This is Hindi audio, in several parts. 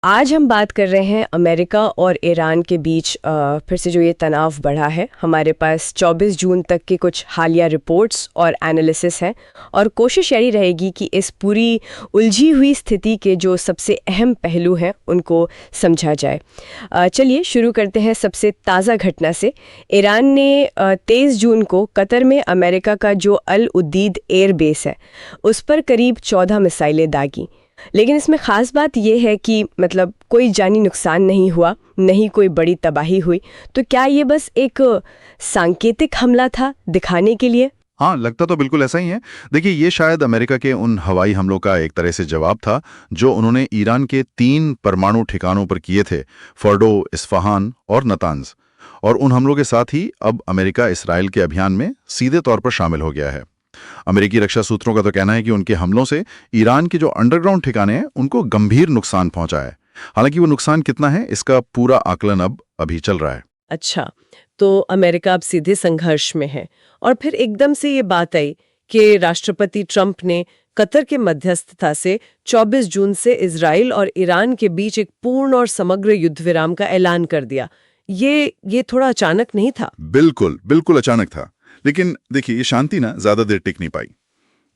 आज हम बात कर रहे हैं अमेरिका और ईरान के बीच फिर से जो ये तनाव बढ़ा है। हमारे पास 24 जून तक के कुछ हालिया रिपोर्ट्स और एनालिसिस हैं और कोशिश यही रहेगी कि इस पूरी उलझी हुई स्थिति के जो सबसे अहम पहलू हैं उनको समझा जाए। चलिए शुरू करते हैं सबसे ताज़ा घटना से। ईरान ने 23 जून को कतर में अमेरिका का जो अल उदीद एयर बेस है उस पर करीब 14 मिसाइलें दागी। लेकिन इसमें ख़ास बात यह है कि मतलब कोई जानी नुकसान नहीं हुआ, नहीं कोई बड़ी तबाही हुई। तो क्या ये बस एक सांकेतिक हमला था दिखाने के लिए? हाँ, लगता तो बिल्कुल ऐसा ही है। देखिए, ये शायद अमेरिका के उन हवाई हमलों का एक तरह से जवाब था जो उन्होंने ईरान के 3 परमाणु ठिकानों पर किए थे, फॉर्डो, इस्फहान और नतांज। और उन हमलों के साथ ही अब अमेरिका इसराइल के अभियान में सीधे तौर पर शामिल हो गया है। अमेरिकी रक्षा सूत्रों का तो कहना है कि उनके हमलों से ईरान के जो अंडरग्राउंड ठिकाने हैं उनको गंभीर नुकसान पहुंचा है। हालांकि वो नुकसान कितना है इसका पूरा आकलन अब अभी चल रहा है। अच्छा, तो अमेरिका अब सीधे संघर्ष में है और फिर एकदम से ये बात आई कि राष्ट्रपति ट्रंप ने कतर के मध्यस्थता से 24 जून से इजराइल और ईरान के बीच एक पूर्ण और समग्र युद्ध विराम का ऐलान कर दिया। ये थोड़ा अचानक नहीं था? बिल्कुल बिल्कुल अचानक था। लेकिन देखिए, ये शांति ना ज्यादा देर टिक नहीं पाई।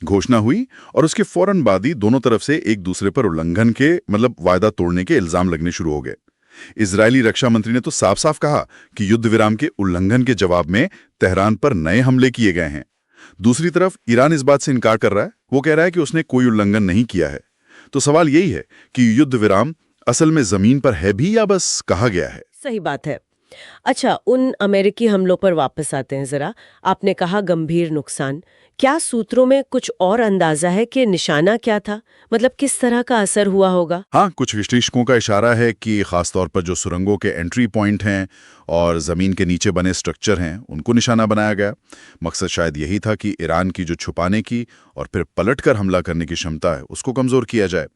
घोषणा हुई और उसके फौरन बाद ही दोनों तरफ से एक दूसरे पर उल्लंघन के वायदा तोड़ने के इल्जाम लगने शुरू हो गए। इजरायली रक्षा मंत्री ने तो साफ साफ कहा कि युद्ध विराम के उल्लंघन के जवाब में तेहरान पर नए हमले किए गए हैं। दूसरी तरफ ईरान इस बात से इनकार कर रहा है। वो कह रहा है कि उसने कोई उल्लंघन नहीं किया है। तो सवाल यही है कि युद्ध विराम असल में जमीन पर है भी या बस कहा गया है। सही बात है। अच्छा, उन अमेरिकी हमलों पर वापस आते हैं जरा। आपने कहा गंभीर नुकसान। क्या सूत्रों में कुछ और अंदाजा है कि निशाना क्या था? मतलब किस तरह का असर हुआ होगा? हाँ, कुछ विश्लेषकों का इशारा है कि खासतौर पर जो सुरंगों के एंट्री पॉइंट हैं और जमीन के नीचे बने स्ट्रक्चर हैं उनको निशाना बनाया गया। मकसद शायद यही था कि ईरान की जो छुपाने की और फिर पलटकर हमला करने की क्षमता है उसको कमजोर किया जाए।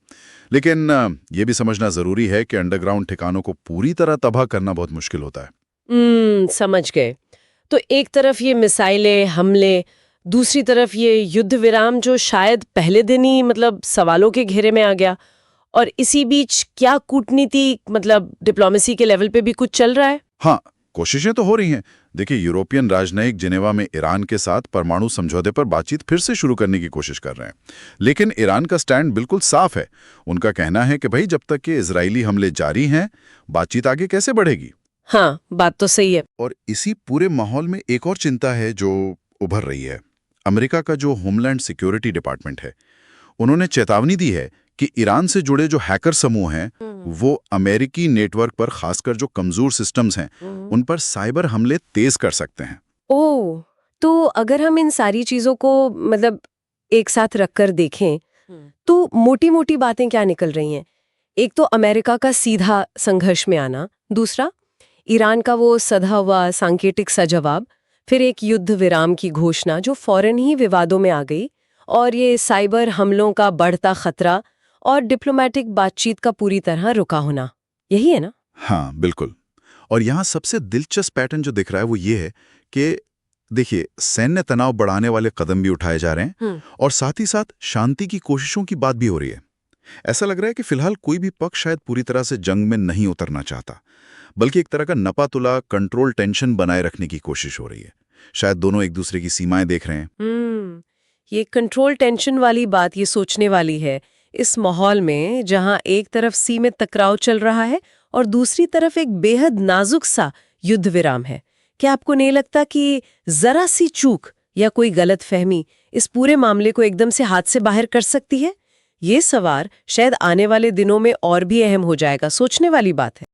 लेकिन ये भी समझना जरूरी है कि अंडरग्राउंड ठिकानों को पूरी तरह तबाह करना बहुत मुश्किल होता है। समझ गए। तो एक तरफ ये मिसाइलें, हमले, दूसरी तरफ ये युद्ध विराम जो शायद पहले दिन ही सवालों के घेरे में आ गया। और इसी बीच क्या कूटनीति डिप्लोमेसी के लेवल पे भी कुछ चल रहा है? हाँ, कोशिशें तो हो रही हैं। देखिए, यूरोपियन राजनयिक जिनेवा में ईरान के साथ परमाणु समझौते पर बातचीत फिर से शुरू करने की कोशिश कर रहे हैं। लेकिन ईरान का स्टैंड बिल्कुल साफ है। उनका कहना है कि भाई, जब तक कि इजरायली हमले जारी हैं, बातचीत आगे कैसे बढ़ेगी? हाँ, बात तो सही है। और इसी पूरे माहौल में एक और चिंता है जो उभर रही है। अमेरिका का जो होमलैंड सिक्योरिटी डिपार्टमेंट है, उन्होंने चेतावनी दी है कि ईरान से जुड़े जो हैकर समूह हैं वो अमेरिकी नेटवर्क पर, खासकर जो कमजोर सिस्टम्स हैं उन पर साइबर हमले तेज कर सकते हैं। ओह, तो अगर हम इन सारी चीजों को एक साथ रखकर देखें तो मोटी मोटी बातें क्या निकल रही हैं? एक तो अमेरिका का सीधा संघर्ष में आना, दूसरा ईरान का वो सधा हुआ सांकेतिक सा जवाब, फिर एक युद्ध विराम की घोषणा जो फौरन ही विवादों में आ गई, और ये साइबर हमलों का बढ़ता खतरा और डिप्लोमेटिक बातचीत का पूरी तरह रुका होना। यही है ना? हाँ, बिल्कुल। और यहाँ सबसे दिलचस्प पैटर्न जो दिख रहा है वो ये है कि देखिए, सैन्य तनाव बढ़ाने वाले कदम भी उठाए जा रहे हैं और साथ ही साथ शांति की कोशिशों की बात भी हो रही है। ऐसा लग रहा है कि फिलहाल कोई भी पक्ष शायद पूरी तरह से जंग में नहीं उतरना चाहता, बल्कि एक तरह का नपा-तुला कंट्रोल टेंशन बनाए रखने की कोशिश हो रही है। शायद दोनों एक दूसरे की सीमाएं देख रहे हैं। ये कंट्रोल टेंशन वाली बात ये सोचने वाली है, इस माहौल में जहां एक तरफ सीमित टकराव चल रहा है और दूसरी तरफ एक बेहद नाजुक सा युद्ध विराम है। क्या आपको नहीं लगता कि जरा सी चूक या कोई गलत फहमी इस पूरे मामले को एकदम से हाथ से बाहर कर सकती है? ये सवाल शायद आने वाले दिनों में और भी अहम हो जाएगा। सोचने वाली बात है।